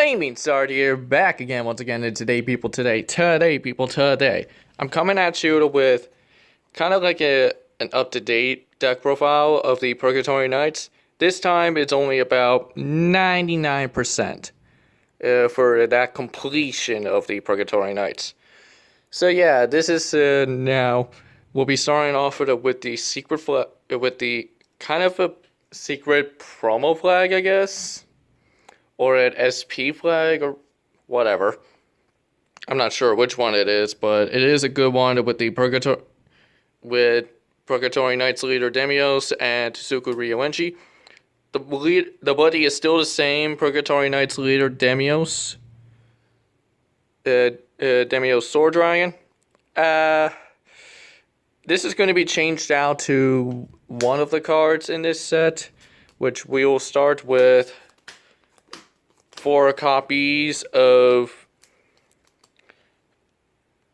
Flaming Sword here, back again once again, and today people, today, I'm coming at you with kind of like an up-to-date deck profile of the Purgatory Knights. This time it's only about 99% for that completion of the Purgatory Knights. So yeah, this is now, we'll be starting off with the secret flag, with the kind of a secret promo flag, I guess. Or an SP flag, or whatever. I'm not sure which one it is, but it is a good one with the Purgatory Knights leader Demios and Tsuku Ryoenchi. The buddy is still the same Purgatory Knights leader Demios. Demios Sword Dragon. This is going to be changed out to one of the cards in this set, which we will start with 4 copies of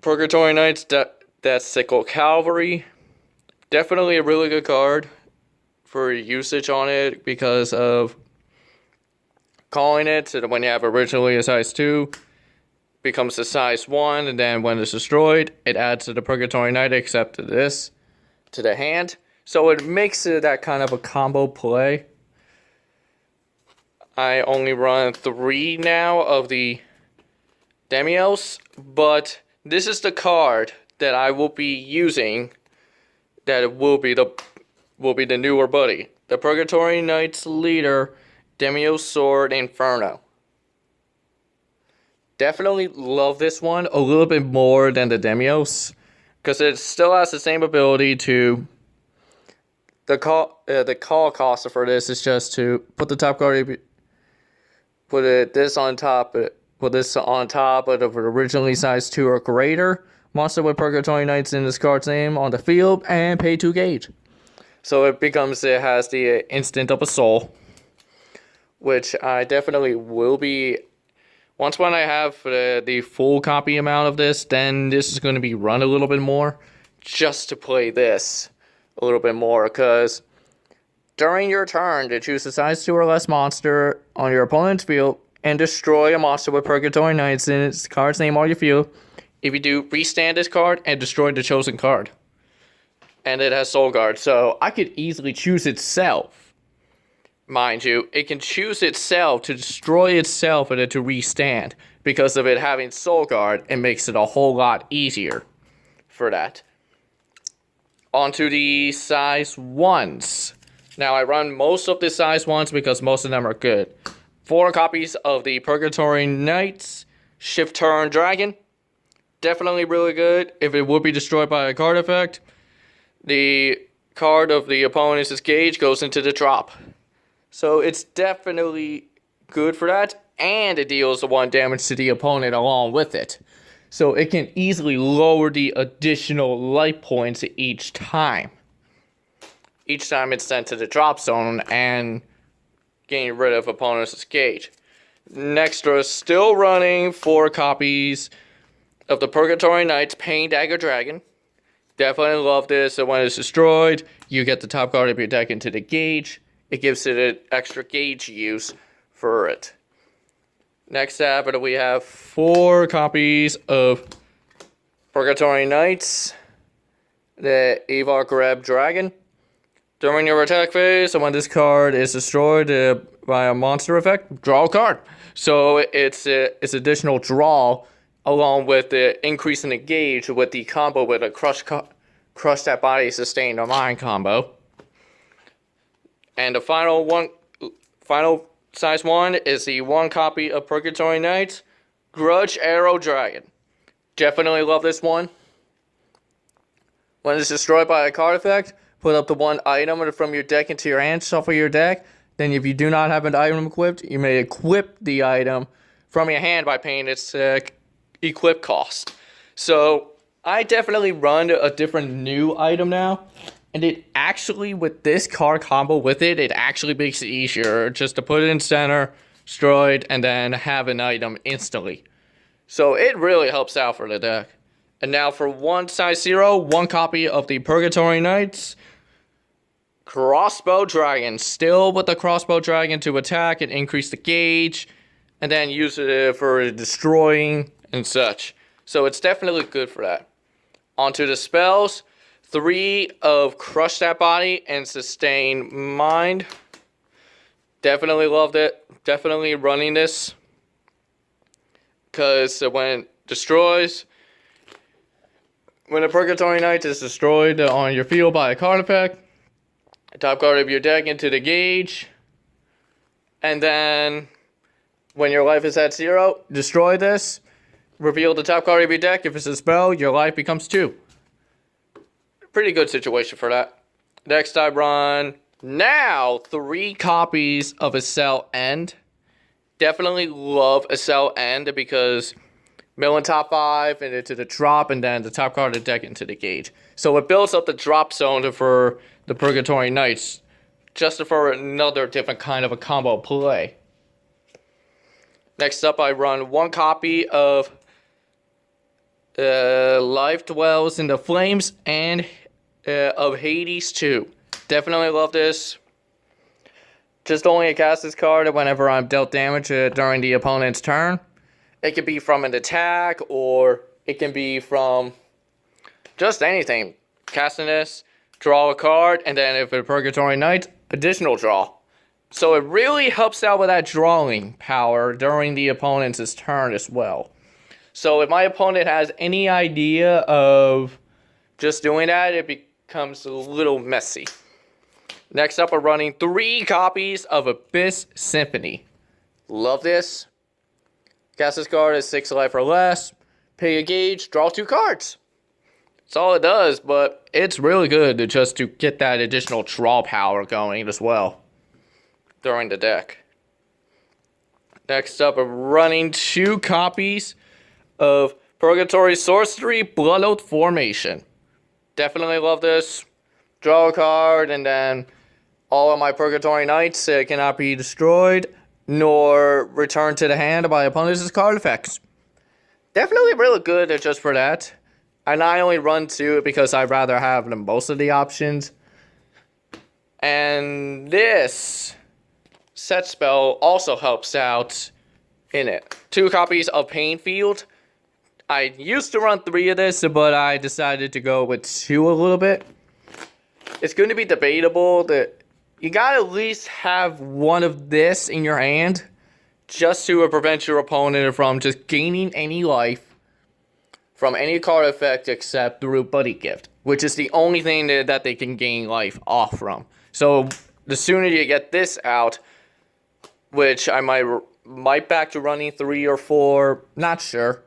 Purgatory Knights, that's Sickle Cavalry. Definitely a really good card for usage on it because of calling it so that when you have originally a size 2, becomes a size 1, and then when it's destroyed, it adds to the Purgatory Knight except to this, to the hand. So it makes it that kind of a combo play. I only run 3 now of the Demios, but this is the card that I will be using. That will be the newer buddy, the Purgatory Knights leader, Demios Sword Inferno. Definitely love this one a little bit more than the Demios, because it still has the same ability to. The call cost for this is just to put the top card. Put this on top of the originally size 2 or greater monster with Purgatory Knights in this card's name on the field, and pay 2 gauge. So it has the instant of a soul, which I definitely will be. When I have the full copy amount of this, then this is going to be run a little bit more, just to play this a little bit more, because during your turn to choose a size 2 or less monster on your opponent's field and destroy a monster with Purgatory Knights in its card's name on your field. If you do, restand this card and destroy the chosen card. And it has Soul Guard, so I could easily choose itself. Mind you, it can choose itself to destroy itself and then to restand. Because of it having Soul Guard, it makes it a whole lot easier for that. Onto the size 1s. Now, I run most of the size 1s because most of them are good. 4 copies of the Purgatory Knights Shift Turn Dragon. Definitely really good. If it would be destroyed by a card effect, the card of the opponent's gauge goes into the drop. So it's definitely good for that. And it deals 1 damage to the opponent along with it. So it can easily lower the additional life points each time. Each time it's sent to the drop zone and getting rid of opponent's gauge. Next, we're still running 4 copies of the Purgatory Knights Pain Dagger Dragon. Definitely love this. So when it's destroyed, you get the top card of your deck into the gauge. It gives it an extra gauge use for it. Next up, we have 4 copies of Purgatory Knights, the Evar Greb Dragon. During your attack phase, and when this card is destroyed by a monster effect, draw a card. So it's additional draw, along with the increase in the gauge with the combo with a crush that body, sustain or mind combo. And the final size 1 is the 1 copy of Purgatory Knights Grudge Arrow Dragon. Definitely love this one. When it's destroyed by a card effect, put up the 1 item from your deck into your hand, shuffle your deck. Then if you do not have an item equipped, you may equip the item from your hand by paying its equip cost. So I definitely run a different new item now. And it actually, with this card combo with it, it actually makes it easier just to put it in center, destroy it, and then have an item instantly. So it really helps out for the deck. And now for 1 size 0, 1 copy of the Purgatory Knights Crossbow Dragon. Still with the Crossbow Dragon to attack and increase the gauge. and then use it for destroying and such. So it's definitely good for that. Onto the spells. 3 of Crush That Body and Sustain Mind. Definitely loved it. Definitely running this. Because when it destroys, when a Purgatory Knight is destroyed on your field by a card effect, top card of your deck into the gauge, and then when your life is at 0, destroy this, reveal the top card of your deck. If it's a spell, your life becomes 2. Pretty good situation for that. Next I run now 3 copies of Accel End. Definitely love Accel End because mill in top 5 and into the drop, and then the top card of the deck into the gauge. So it builds up the drop zone for the Purgatory Knights, just for another different kind of a combo play. Next up, I run 1 copy of Life Dwells in the Flames and of Hades 2. Definitely love this. Just only cast this card whenever I'm dealt damage during the opponent's turn. It could be from an attack, or it can be from just anything. Casting this, draw a card, and then if a Purgatory Knight, additional draw. So it really helps out with that drawing power during the opponent's turn as well. So if my opponent has any idea of just doing that, it becomes a little messy. Next up, we're running 3 copies of Abyss Symphony. Love this. Cast this card as 6 life or less. Pay a gauge, draw 2 cards. That's all it does, but it's really good to get that additional draw power going as well during the deck. Next up, we're running 2 copies of Purgatory Sorcery Blood Oath Formation. Definitely love this. Draw a card, and then all of my Purgatory Knights cannot be destroyed nor returned to the hand by opponents' card effects. Definitely really good just for that. And I only run 2 because I'd rather have most of the options. And this set spell also helps out in it. 2 copies of Pain Field. I used to run 3 of this, but I decided to go with 2 a little bit. It's going to be debatable that you gotta at least have 1 of this in your hand just to prevent your opponent from just gaining any life from any card effect except through Buddy Gift, which is the only thing that they can gain life off from. So the sooner you get this out, which I might back to running 3 or 4, not sure.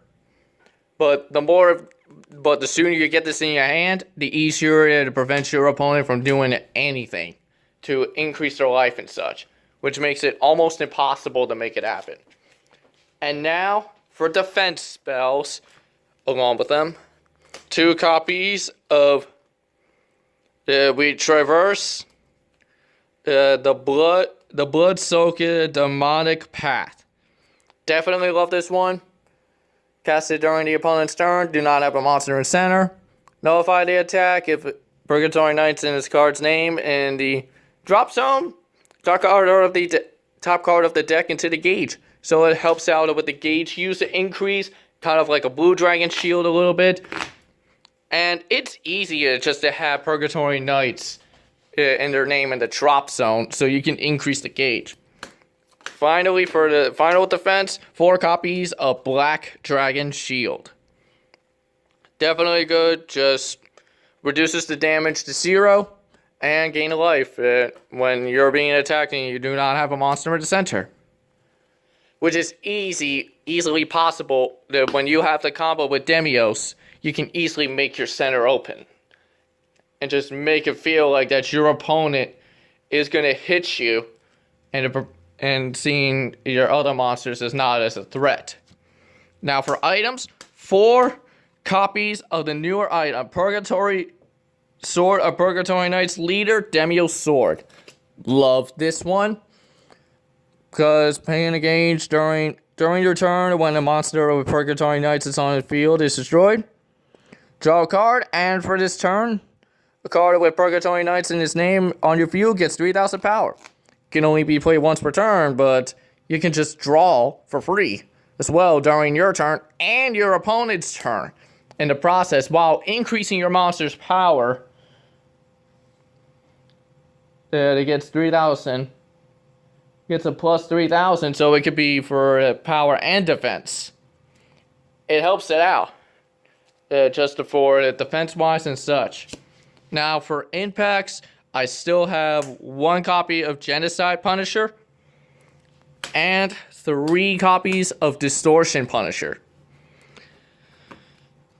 But the sooner you get this in your hand, the easier to prevent your opponent from doing anything to increase their life and such, which makes it almost impossible to make it happen. And now for defense spells, along with them, 2 copies of we traverse the blood-soaked demonic path. Definitely love this one. Cast it during the opponent's turn. Do not have a monster in center. Nullify the attack if Purgatory Knight's in his card's name in the drop zone. Top card of the deck into the gauge. So it helps out with the gauge use to increase, kind of like a Blue Dragon Shield a little bit. And it's easier just to have Purgatory Knights in their name in the drop zone, so you can increase the gauge. Finally, for the final defense, 4 copies of Black Dragon Shield. Definitely good, just reduces the damage to 0 and gain a life when you're being attacked and you do not have a monster in the center. Which is easily possible that when you have the combo with Demios, you can easily make your center open. And just make it feel like that your opponent is going to hit you and seeing your other monsters is not as a threat. Now for items, 4 copies of the newer item, Purgatory Sword of Purgatory Knight's Leader, Demios Sword. Love this one, because paying a gauge during your turn when a monster of Purgatory Knights is on the field is destroyed. Draw a card, and for this turn, a card with Purgatory Knights in its name on your field gets 3,000 power. Can only be played once per turn, but you can just draw for free as well during your turn and your opponent's turn in the process, while increasing your monster's power. It gets 3,000. Gets a plus 3,000, so it could be for power and defense. It helps it out. Just for defense-wise and such. Now, for impacts, I still have 1 copy of Genocide Punisher and 3 copies of Distortion Punisher.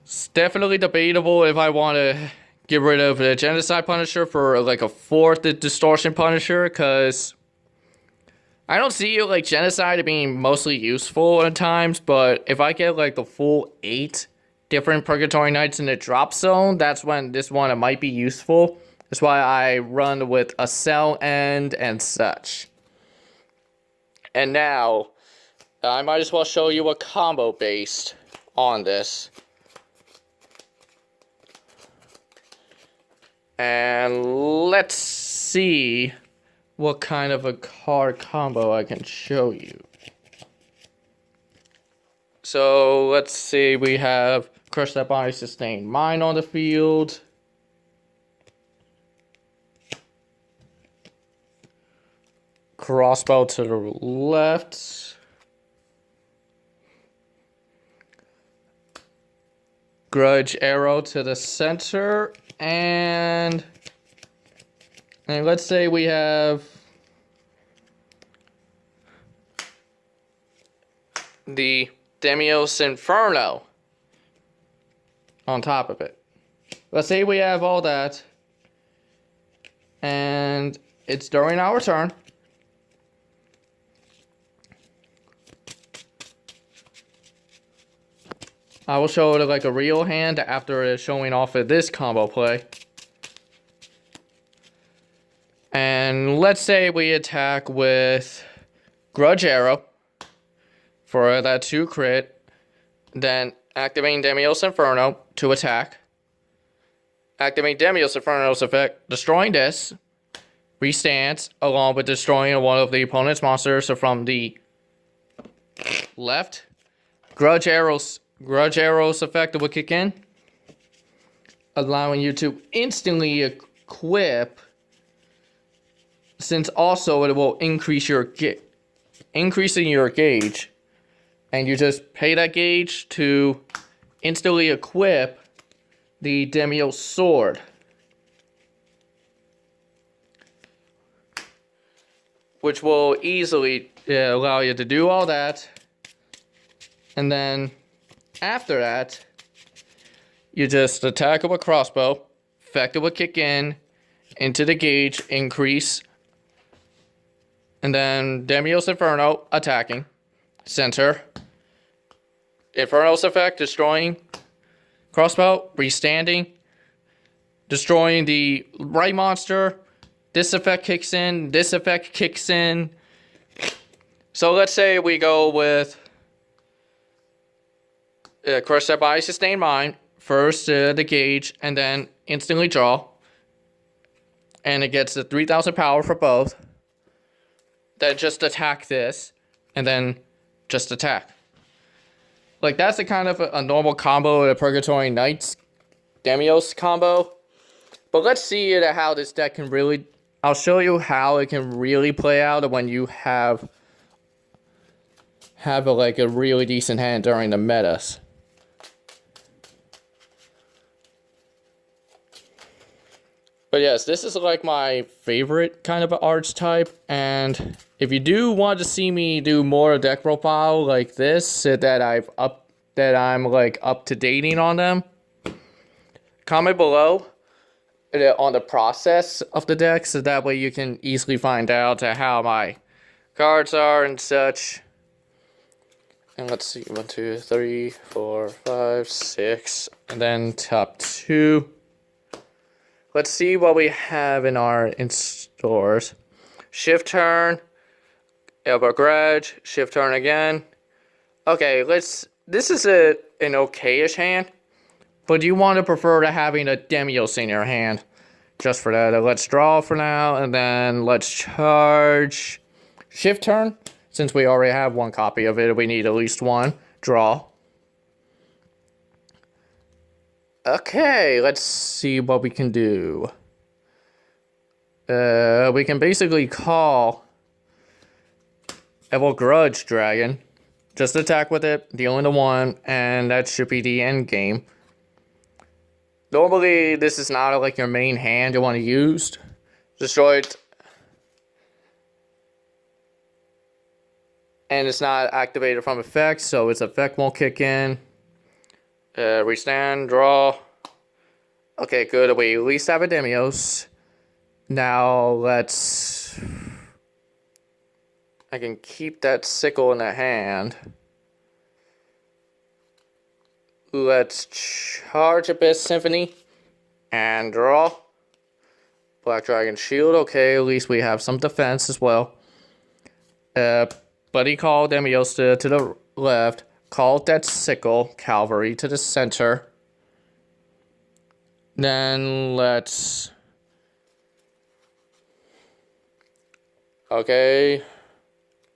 It's definitely debatable if I want to get rid of the Genocide Punisher for like a 4th Distortion Punisher, because I don't see like Genocide being mostly useful at times, but if I get like the full 8 different Purgatory Knights in the drop zone, that's when this one might be useful. That's why I run with a cell end and such. And now, I might as well show you a combo based on this. And let's see what kind of a card combo I can show you. So let's see, we have Crush That Body, Sustain Mine on the field. Crossbow to the left. Grudge Arrow to the center. And let's say we have the Demios Inferno on top of it. Let's say we have all that, and it's during our turn. I will show it like a real hand after showing off of this combo play. And let's say we attack with Grudge Arrow for that 2 crit. Then activating Demios Inferno to attack. Activating Demios Inferno's effect, destroying this. Restance along with destroying one of the opponent's monsters from the left. Grudge Arrow's effect will kick in, allowing you to instantly equip, since also it will increasing your gauge, and you just pay that gauge to instantly equip the Demios Sword, which will easily allow you to do all that. And then after that, you just attack with a crossbow, effective will kick in, into the gauge, increase, and then Demios Inferno attacking, center, Inferno's effect, destroying, crossbow, restanding, destroying the right monster, this effect kicks in, this effect kicks in. So let's say we go with Crush That Body, Sustain Mine, first the gauge, and then instantly draw. And it gets the 3,000 power for both. Then just attack this, and then just attack. Like, that's a kind of a normal combo of the Purgatory Knights Demios combo. But let's see how this deck can really... I'll show you how it can really play out when you have a really decent hand during the metas. But yes, this is like my favorite kind of archetype, and if you do want to see me do more deck profile like this, that I'm like up to dating on them, comment below on the process of the deck, so that way you can easily find out how my cards are and such. And let's see, 1, 2, 3, 4, 5, 6, and then top 2. Let's see what we have in stores. Shift turn, elbow grudge, shift turn again. Okay, this is an okayish hand, but you want to prefer to having a Demios in your hand. Just for that, let's draw for now, and then let's charge. Shift turn. since we already have one copy of it, we need at least one. Draw. Okay, let's see what we can do. We can basically call Evil Grudge Dragon. Just attack with it, dealing the 1, and that should be the end game. Normally, this is not like your main hand you want to use. Destroy it. And it's not activated from effect, so its effect won't kick in. Restand, draw. Okay, good. We at least have a Demios. Now, let's... I can keep that sickle in the hand. Let's charge Abyss Symphony. And draw. Black Dragon Shield. Okay, at least we have some defense as well. Buddy Call Demios to the left. Call that sickle. Cavalry to the center. Then let's... Okay.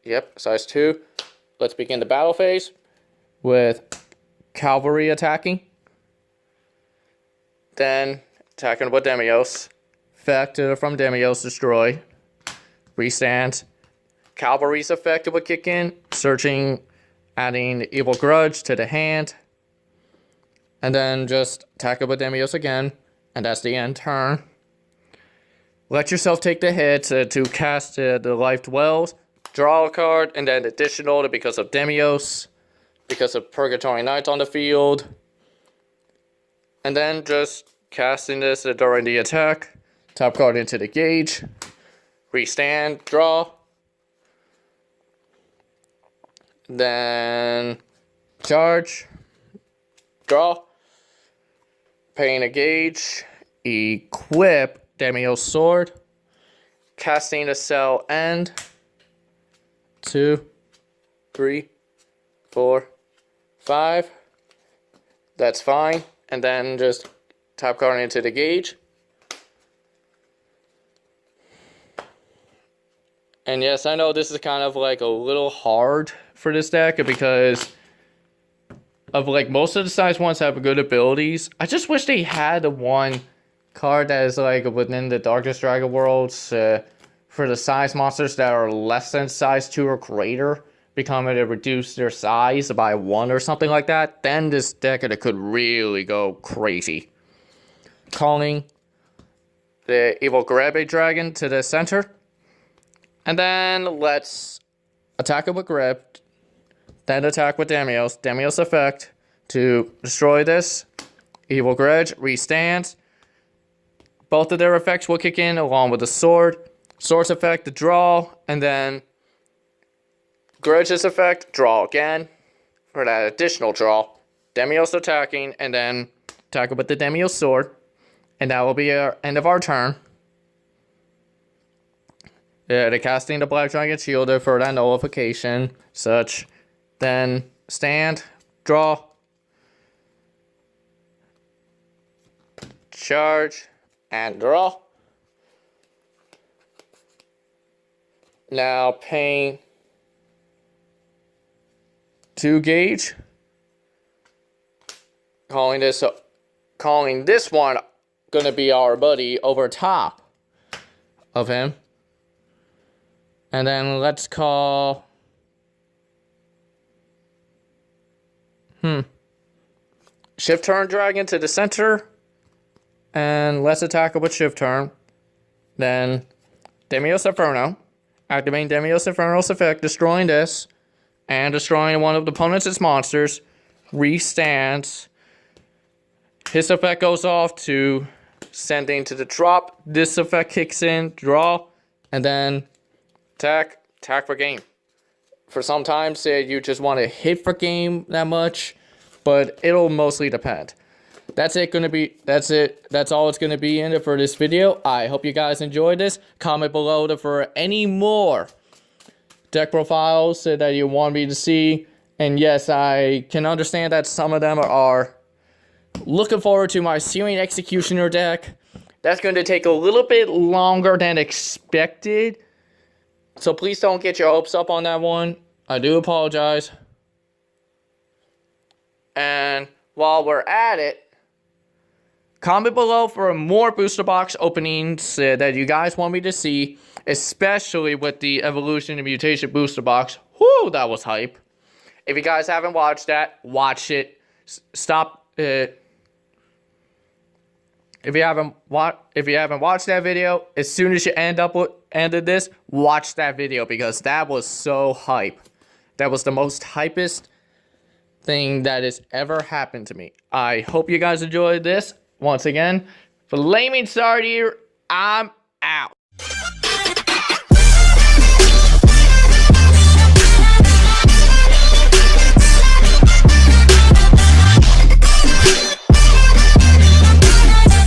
Yep, size 2. Let's begin the battle phase with Cavalry attacking. Then attacking with Demios. Effect from Demios, destroy. Restand. Cavalry's effect will kick in. Searching, adding Evil Grudge to the hand. And then just attack with Demios again. And that's the end turn. Let yourself take the hit to cast the Life Dwells. Draw a card, and then additional because of Demios, because of Purgatory Knights on the field. And then just casting this during the attack. Top card into the gauge. Restand, draw. Then charge. Draw. Paying a gauge. Equip Demios Sword. Casting a cell end. 2, 3, 4, 5. That's fine. And then just top card into the gauge. And yes, I know this is kind of like a little hard for this deck because of like most of the size ones have good abilities. I just wish they had the one card that is like within the Darkest Dragon worlds for the size monsters that are less than size 2 or greater, becoming to reduce their size by 1 or something like that. Then this deck could really go crazy. Calling the Evil Grebe Dragon to the center. And then let's attack it with Greb. Then attack with Demios. Demios effect to destroy this. Evil Grudge restands. Both of their effects will kick in along with the sword. Sword's effect to draw. And then Grudge's effect, draw again. For that additional draw. Demios attacking. And then attack it with the Demios sword. And that will be our end of our turn. The casting the Black Dragon Shield for that nullification. Such. Then stand. Draw. Charge. And draw. Now paying 2 gauge. Calling this one gonna be our buddy over top of him. And then let's call Shift Turn Dragon to the center. And let's attack it with Shift Turn. Then Demios Inferno. Activating Demios Inferno's effect, destroying this. And destroying one of the opponent's monsters. Restands. His effect goes off to sending to the drop. This effect kicks in, draw, and then attack for game. For sometimes you just want to hit for game that much, but it'll mostly depend. That's it. That's all it's gonna be in it for this video. I hope you guys enjoyed this. Comment below for any more deck profiles that you want me to see. And yes, I can understand that some of them are looking forward to my Searing Executioner deck. That's going to take a little bit longer than expected So please don't get your hopes up on that one. I do apologize. And while we're at it, comment below for more booster box openings that you guys want me to see, especially with the Evolution and Mutation booster box. Whoo, that was hype. If you guys haven't watched that, watch it. Stop. If you haven't watched that video, as soon as you ended this, watch that video because that was so hype. That was the most hypest thing that has ever happened to me. I hope you guys enjoyed this. Once again, Flaming Star here, I'm out.